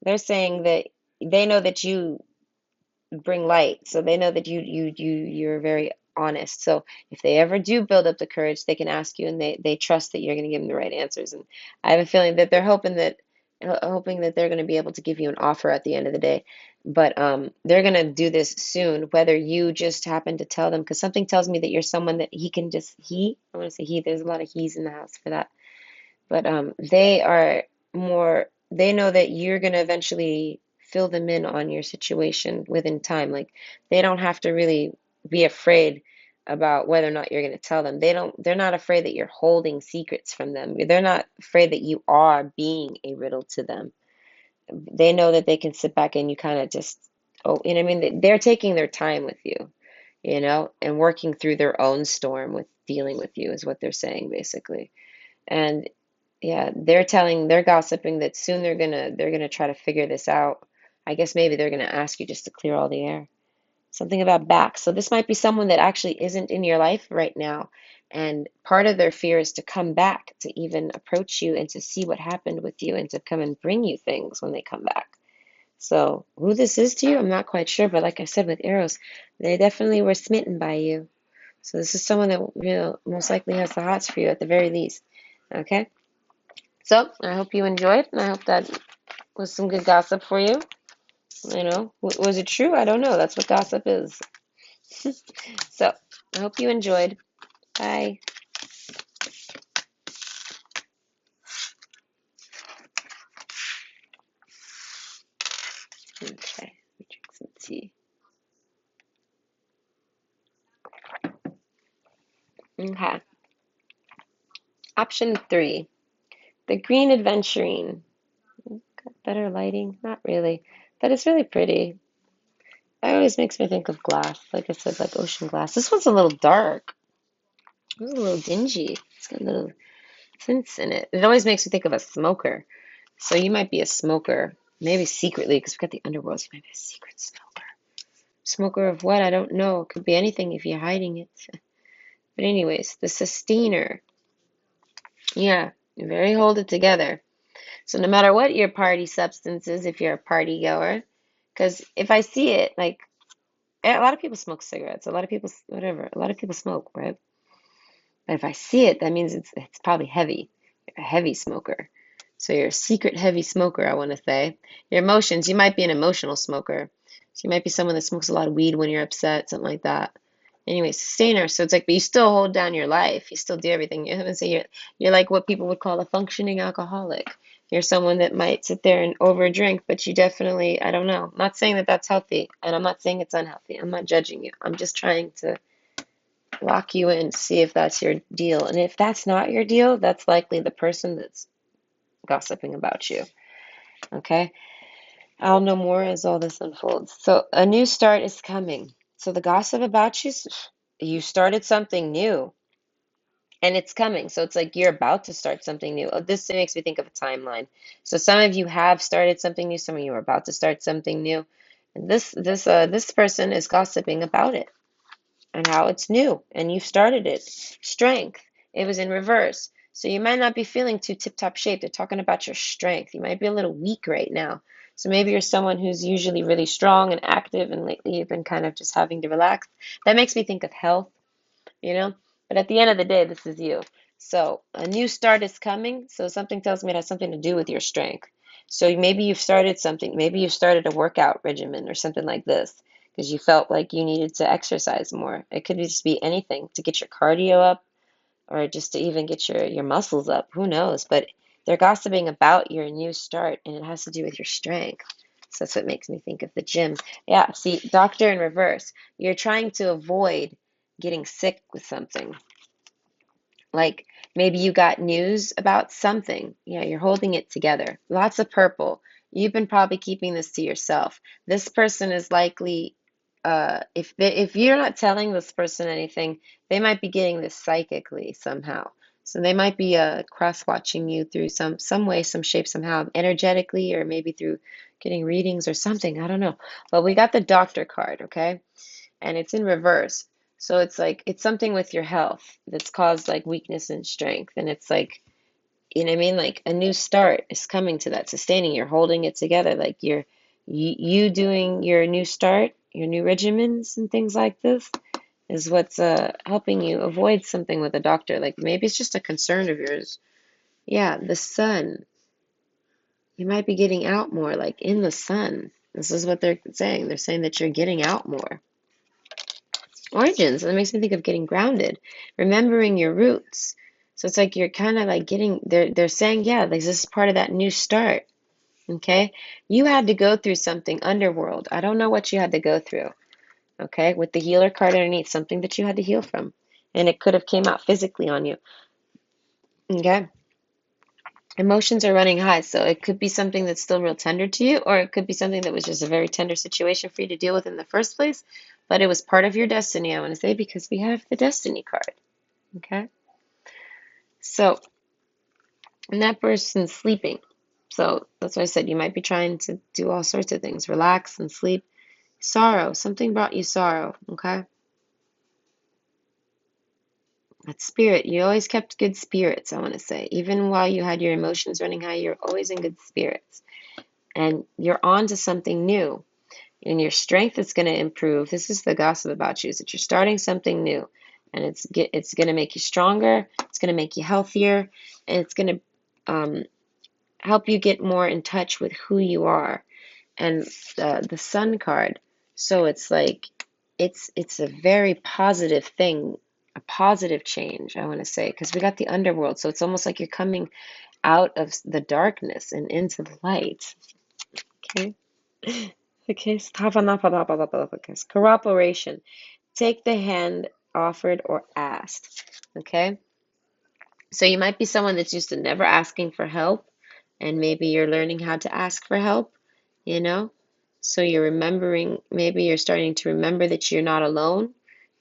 they're saying that they know that you bring light, so they know that you're very honest. So if they ever do build up the courage, they can ask you, and they trust that you're going to give them the right answers. And I have a feeling that they're hoping that they're going to be able to give you an offer at the end of the day. But they're going to do this soon, whether you just happen to tell them, because something tells me that you're someone that I want to say he, there's a lot of he's in the house for that. But they are more, they know that you're going to eventually fill them in on your situation within time. Like, they don't have to really be afraid about whether or not you're going to tell them. They're not afraid that you're holding secrets from them. They're not afraid that you are being a riddle to them. They know that they can sit back and you kind of just, oh, you know what I mean? They're taking their time with you, you know, and working through their own storm with dealing with you is what they're saying, basically. And yeah, they're gossiping that soon they're gonna try to figure this out. I guess maybe they're gonna ask you just to clear all the air. Something about back. So this might be someone that actually isn't in your life right now. And part of their fear is to come back, to even approach you and to see what happened with you and to come and bring you things when they come back. So who this is to you, I'm not quite sure. But like I said with arrows, they definitely were smitten by you. So this is someone that, most likely has the hots for you at the very least. Okay? So I hope you enjoyed, and I hope that was some good gossip for you. Was it true? I don't know. That's what gossip is. So I hope you enjoyed. Bye. Okay, let me drink some tea. Okay. Option 3, the green adventurine. Got better lighting? Not really, but it's really pretty. It always makes me think of glass. Like I said, like ocean glass. This one's a little dark. It was a little dingy. It's got little tints in it. It always makes me think of a smoker. So you might be a smoker, maybe secretly, because we've got the underworld. So you might be a secret smoker. Smoker of what? I don't know. It could be anything if you're hiding it. But anyways, the sustainer. Yeah, very hold it together. So no matter what your party substance is, if you're a party goer, because if I see it, like a lot of people smoke cigarettes, a lot of people, whatever, a lot of people smoke, right? But if I see it, that means it's probably heavy. You're a heavy smoker. So you're a secret heavy smoker, I want to say. Your emotions, you might be an emotional smoker. So you might be someone that smokes a lot of weed when you're upset, something like that. Anyway, sustainer. So it's like, but you still hold down your life. You still do everything. You haven't say you're like what people would call a functioning alcoholic. You're someone that might sit there and overdrink, but you definitely, I don't know. I'm not saying that that's healthy, and I'm not saying it's unhealthy. I'm not judging you. I'm just trying to lock you in, see if that's your deal. And if that's not your deal, that's likely the person that's gossiping about you. Okay? I'll know more as all this unfolds. So a new start is coming. So the gossip about you, you started something new and it's coming. So it's like you're about to start something new. Oh, this makes me think of a timeline. So some of you have started something new, some of you are about to start something new. And this person is gossiping about it and how it's new and you've started it. Strength, it was in reverse. So you might not be feeling too tip-top shape. They're talking about your strength. You might be a little weak right now. So maybe you're someone who's usually really strong and active, and lately you've been kind of just having to relax. That makes me think of health, you know? But at the end of the day, this is you. So a new start is coming. So something tells me it has something to do with your strength. So maybe you've started something. Maybe you've started a workout regimen or something like this because you felt like you needed to exercise more. It could just be anything to get your cardio up or just to even get your muscles up. Who knows? But they're gossiping about your new start, and it has to do with your strength. So that's what makes me think of the gym. Yeah, see, doctor in reverse. You're trying to avoid getting sick with something. Like maybe you got news about something. Yeah, you're holding it together. Lots of purple. You've been probably keeping this to yourself. This person is likely, if you're not telling this person anything, they might be getting this psychically somehow. So they might be cross-watching you through some way, some shape, somehow, energetically, or maybe through getting readings or something. I don't know. But we got the doctor card, okay? And it's in reverse. So it's like it's something with your health that's caused like weakness and strength. And it's like, you know what I mean? Like a new start is coming to that, sustaining. You're holding it together. Like you doing your new start, your new regimens and things like this is what's helping you avoid something with a doctor. Like maybe it's just a concern of yours. Yeah, the sun. You might be getting out more, like in the sun. This is what they're saying. They're saying that you're getting out more. Origins. That makes me think of getting grounded, remembering your roots. So it's like you're kind of like getting, they're saying, yeah, like this is part of that new start. Okay. You had to go through something underworld. I don't know what you had to go through. Okay. With the healer card underneath, something that you had to heal from. And it could have came out physically on you. Okay. Emotions are running high. So it could be something that's still real tender to you, or it could be something that was just a very tender situation for you to deal with in the first place. But it was part of your destiny, I want to say, because we have the destiny card. Okay. So, and that person's sleeping. So that's why I said you might be trying to do all sorts of things, relax and sleep. Sorrow, something brought you sorrow, okay? That spirit, you always kept good spirits, I want to say. Even while you had your emotions running high, you're always in good spirits. And you're on to something new. And your strength is going to improve. This is the gossip about you, is that you're starting something new. And it's going to make you stronger. It's going to make you healthier. And it's going to help you get more in touch with who you are. And the Sun card. So it's like, it's a very positive thing, a positive change, I want to say, because we got the underworld. So it's almost like you're coming out of the darkness and into the light. Okay. Okay. Cooperation. Take the hand offered or asked. Okay. So you might be someone that's used to never asking for help, and maybe you're learning how to ask for help, you know? So you're remembering, maybe you're starting to remember that you're not alone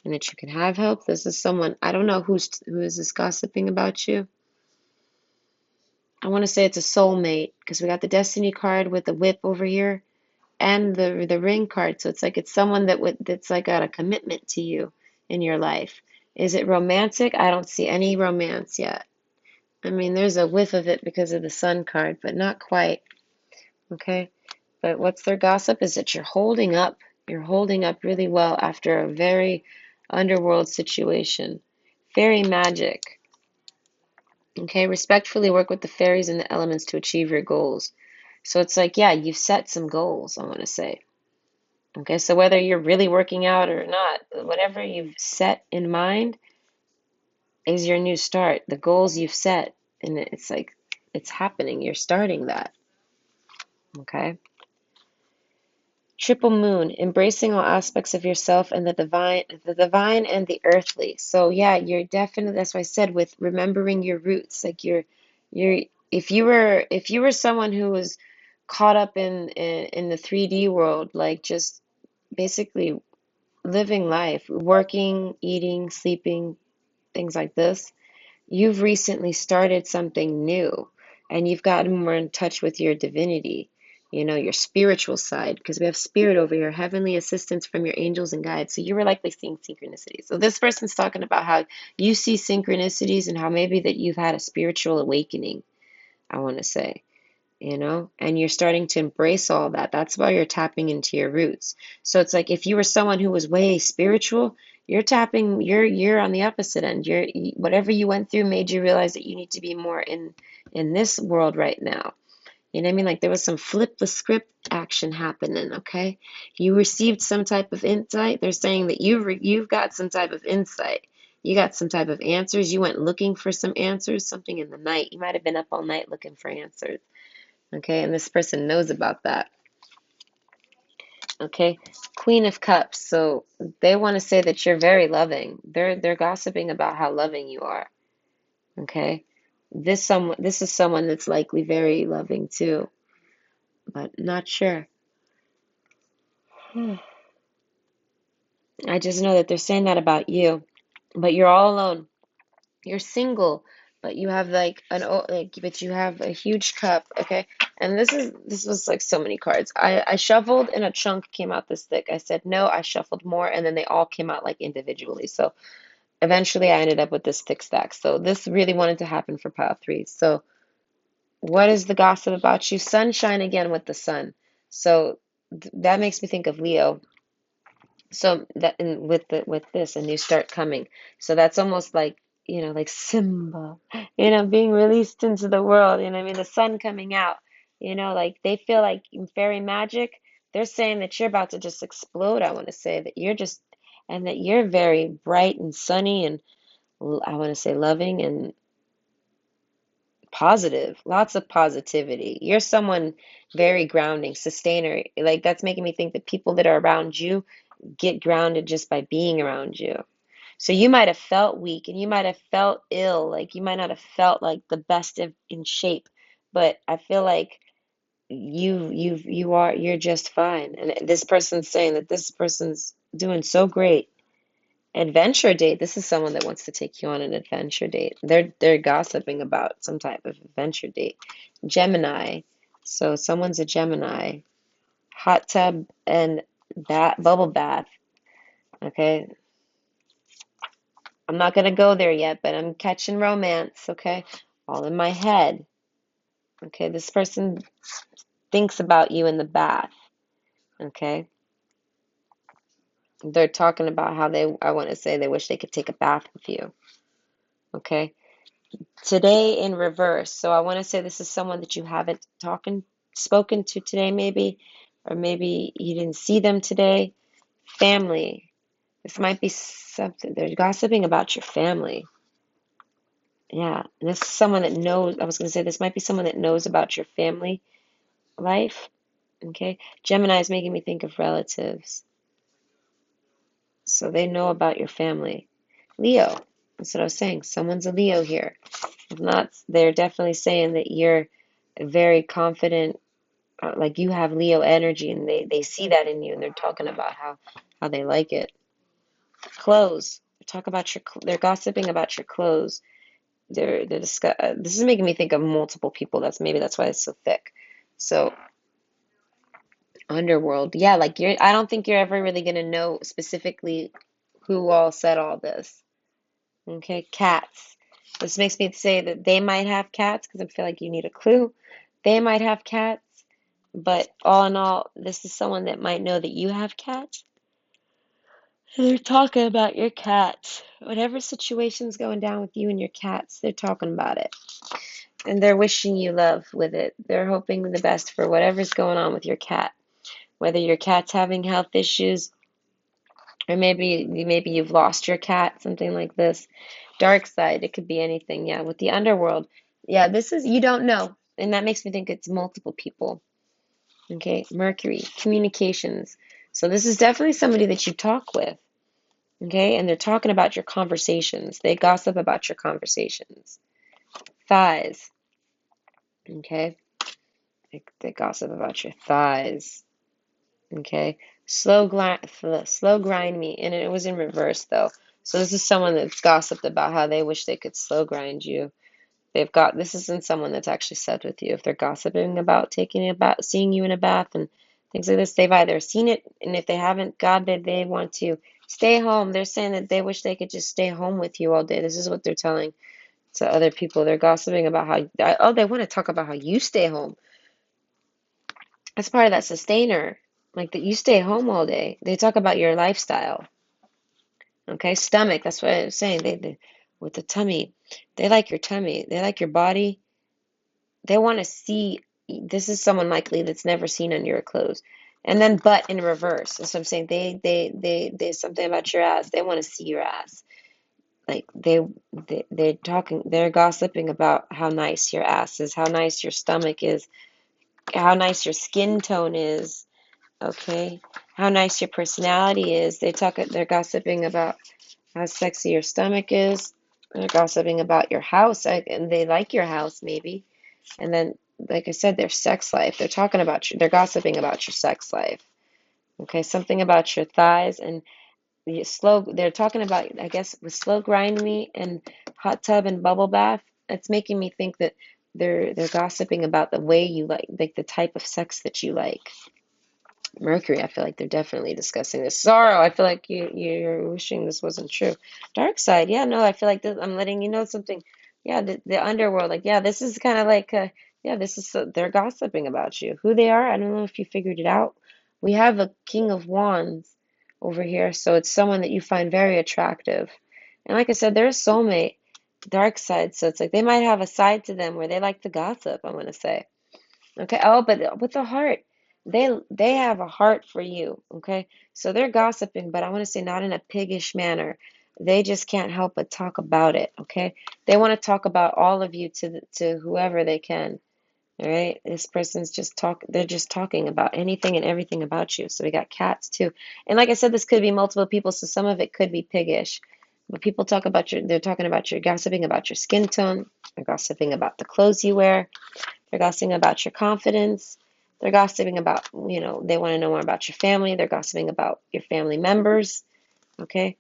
and that you can have help. This is someone, I don't know who is this gossiping about you. I want to say it's a soulmate because we got the destiny card with the whip over here and the ring card. So it's like it's someone that's like got a commitment to you in your life. Is it romantic? I don't see any romance yet. I mean, there's a whiff of it because of the sun card, but not quite. Okay. But what's their gossip is that you're holding up. You're holding up really well after a very underworld situation. Fairy magic. Okay. Respectfully work with the fairies and the elements to achieve your goals. So it's like, yeah, you've set some goals, I want to say. Okay. So whether you're really working out or not, whatever you've set in mind is your new start. The goals you've set. And it's like, it's happening. You're starting that. Okay. Triple moon, embracing all aspects of yourself and the divine and the earthly. So yeah, you're definitely, that's why I said with remembering your roots, like you're if you were someone who was caught up in the 3D world, like just basically living life, working, eating, sleeping, things like this, you've recently started something new and you've gotten more in touch with your divinity, your spiritual side, because we have spirit over here, heavenly assistance from your angels and guides. So you were likely seeing synchronicities. So this person's talking about how you see synchronicities and how maybe that you've had a spiritual awakening, I want to say. And you're starting to embrace all that. That's why you're tapping into your roots. So it's like if you were someone who was way spiritual, you're on the opposite end. Whatever you went through made you realize that you need to be more in this world right now. You know what I mean? Like there was some flip the script action happening, okay? You received some type of insight. They're saying that you've got some type of insight. You got some type of answers. You went looking for some answers, something in the night. You might have been up all night looking for answers. Okay, and this person knows about that. Okay, Queen of Cups. So they want to say that you're very loving. They're gossiping about how loving you are. Okay, this is someone that's likely very loving too, but not sure. I just know that they're saying that about you, but you're all alone. You're single, but you have but you have a huge cup, okay? And this was like so many cards. I shuffled and a chunk came out this thick. I said no, I shuffled more, and then they all came out like individually. So eventually I ended up with this thick stack. So this really wanted to happen for pile three. So what is the gossip about you? Sunshine again with the sun. So that makes me think of Leo. So that and with this, and you start coming. So that's almost like, like Simba, being released into the world. You know what I mean? The sun coming out. Like they feel like in fairy magic, they're saying that you're about to just explode. I want to say that and that you're very bright and sunny and I want to say loving and positive, lots of positivity. You're someone very grounding, sustainer. Like that's making me think that people that are around you get grounded just by being around you. So you might have felt weak and you might have felt ill, like you might not have felt like the best in shape, but I feel like you're just fine. And this person's saying that this person's doing so great. Adventure date. This is someone that wants to take you on an adventure date. They're gossiping about some type of adventure date. Gemini. So someone's a Gemini. Hot tub and bubble bath. Okay. I'm not going to go there yet, but I'm catching romance, okay? All in my head. Okay, this person thinks about you in the bath, okay? They're talking about how I want to say they wish they could take a bath with you, okay? Today in reverse. So I want to say this is someone that you haven't spoken to today, maybe, or maybe you didn't see them today. Family. This might be something. They're gossiping about your family. Yeah, and this is someone that knows. I was going to say this might be someone that knows about your family life. Okay. Gemini is making me think of relatives. So they know about your family. Leo. That's what I was saying. Someone's a Leo here. If not, they're definitely saying that you're very confident, like you have Leo energy, and they see that in you, and they're talking about how they like it. Clothes. They're gossiping about your clothes. This is making me think of multiple people. That's why it's so thick. So underworld, yeah, like I don't think you're ever really gonna know specifically who all said all this. Okay, cats. This makes me say that they might have cats because I feel like you need a clue. They might have cats, but all in all, this is someone that might know that you have cats. And they're talking about your cats. Whatever situation's going down with you and your cats, they're talking about it. And they're wishing you love with it. They're hoping the best for whatever's going on with your cat. Whether your cat's having health issues, or maybe you've lost your cat, something like this. Dark side, it could be anything. Yeah, with the underworld. Yeah, this is you don't know. And that makes me think it's multiple people. Okay, Mercury, communications. So this is definitely somebody that you talk with. Okay, and they're talking about your conversations. They gossip about your conversations. Thighs. Okay, they gossip about your thighs. Okay, slow grind me, and it was in reverse though. So this is someone that's gossiped about how they wish they could slow grind you. This isn't someone that's actually said with you. If they're gossiping about taking a bath, seeing you in a bath and things like this, they've either seen it, and if they haven't, God, they want to stay home. They're saying that they wish they could just stay home with you all day. This is what they're telling to other people. They're gossiping about they want to talk about how you stay home. That's part of that sustainer, like that you stay home all day. They talk about your lifestyle. Okay, stomach. That's what I was saying. They with the tummy, they like your tummy. They like your body. They want to see. This is someone likely that's never seen under your clothes. And then butt in reverse. That's what I'm saying. There's something about your ass. They want to see your ass. Like they're gossiping about how nice your ass is, how nice your stomach is, how nice your skin tone is. Okay, how nice your personality is. They're gossiping about how sexy your stomach is. They're gossiping about your house, and they like your house maybe. And then, like I said, their sex life. They're talking about you. They're gossiping about your sex life. Okay, something about your thighs and slow. They're talking about, I guess, with slow grind me and hot tub and bubble bath. It's making me think that they're gossiping about the way you like the type of sex that you like. Mercury, I feel like they're definitely discussing this. Sorrow, I feel like you're wishing this wasn't true. Dark side, yeah, no, I feel like I'm letting you know something. Yeah, the underworld, like, yeah, this is kind of like, yeah, they're gossiping about you. Who they are, I don't know if you figured it out. We have a King of Wands over here, so it's someone that you find very attractive. And like I said, they're a soulmate, dark side, so it's like they might have a side to them where they like to gossip, I'm gonna say. Okay. Oh, but with the heart, they have a heart for you. Okay. So they're gossiping, but I want to say not in a piggish manner. They just can't help but talk about it. Okay. They want to talk about all of you to whoever they can. All right. This person's they're just talking about anything and everything about you. So we got cats too. And like I said, this could be multiple people, so some of it could be piggish. But people they're talking about gossiping about your skin tone. They're gossiping about the clothes you wear. They're gossiping about your confidence. They're gossiping about, they want to know more about your family. They're gossiping about your family members. Okay.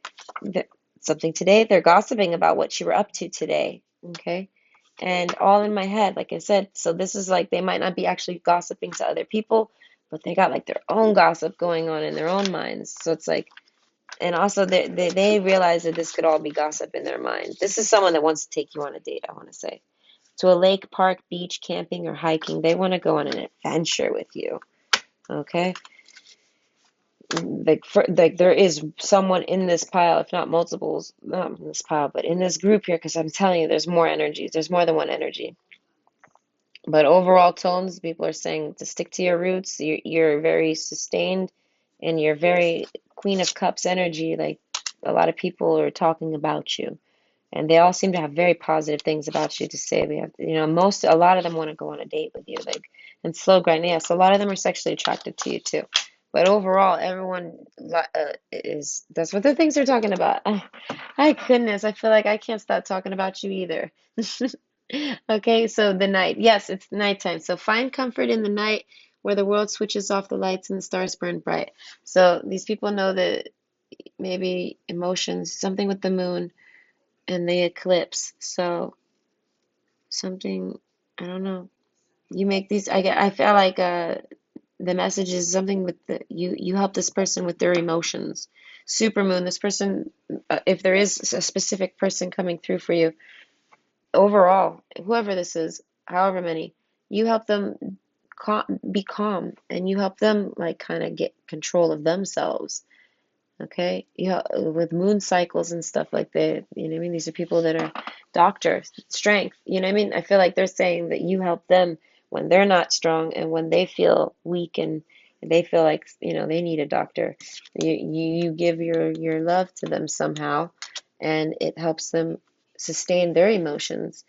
Something today, they're gossiping about what you were up to today. Okay. And all in my head, like I said, so this is like they might not be actually gossiping to other people, but they got like their own gossip going on in their own minds. So it's like And also, they realize that this could all be gossip in their mind. This is someone that wants to take you on a date, I want to say. To a lake, park, beach, camping, or hiking. They want to go on an adventure with you. Okay? Like there is someone in this pile, if not multiples, not in this pile, but in this group here, because I'm telling you, there's more energies. There's more than one energy. But overall tones, people are saying to stick to your roots. You're very sustained, and you're very Queen of Cups energy. Like a lot of people are talking about you, and they all seem to have very positive things about you to say. We have, a lot of them want to go on a date with you, like, and slow grind. Yes, a lot of them are sexually attracted to you too. But overall, everyone that's what the things they're talking about. My goodness, I feel like I can't stop talking about you either. Okay, so the night. Yes, it's nighttime. So find comfort in the night where the world switches off the lights and the stars burn bright. So these people know that maybe emotions, something with the moon and the eclipse. So something, I don't know. You make these, I feel like the message is something with you help this person with their emotions. Supermoon, this person, if there is a specific person coming through for you, overall, whoever this is, however many, you help them be calm, and you help them like kind of get control of themselves. Okay, yeah, with moon cycles and stuff like that, you know what I mean? These are people that are doctors, strength, you know what I mean? I feel like they're saying that you help them when they're not strong and when they feel weak and they feel like, they need a doctor. You give your love to them somehow, and it helps them sustain their emotions.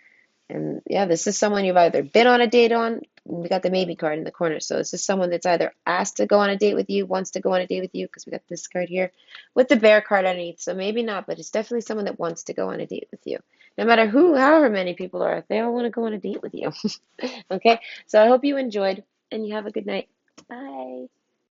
And yeah, this is someone you've either been on a date on. We got the maybe card in the corner. So this is someone that's either asked to go on a date with you, wants to go on a date with you, because we got this card here with the bear card underneath. So maybe not, but it's definitely someone that wants to go on a date with you. No matter however many people are, they all want to go on a date with you. Okay, so I hope you enjoyed and you have a good night. Bye.